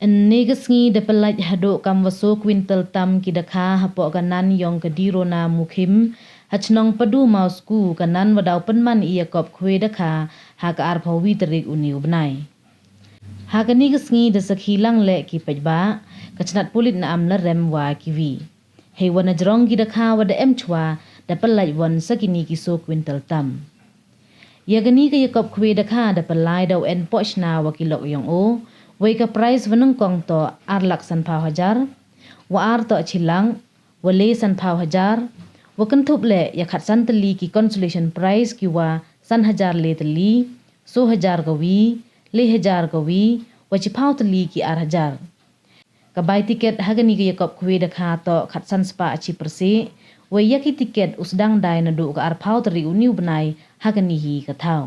Negasngi de pelaj hadok kam waso Quintal tam ki dakha hapok kanan yong kedirona mukim chnong Padu mausku kanan wadau pynman yakob khwe dakha haka arpawi terik uniu benai. Haka negasngi de sakhilang le ki pajba kachnat pulit na amla rem wa kiwi. Hei wana jerong ki dakha wada chwa da pelaj wan sakini ki so Quintal tam. Yagani ke yakob khwe dakha da pelai dau en pochna wakilok yong o. Wai ka price vanung kong to arlak san pau hajar, wa ar to chilang, wa le san pau hajar, wa kentup le yakat san teli ki consolation prize ki wa san hajar le teli, so hajar gawi, le hajar gawi, wa chipau teli ki ar hajar. Kabai tiket hagani ke yakob khwe dakha to khat san spa achi perse, wa yaki tiket usdang dai nadu ka ar pau teri uniu benai hagani hi ka thau.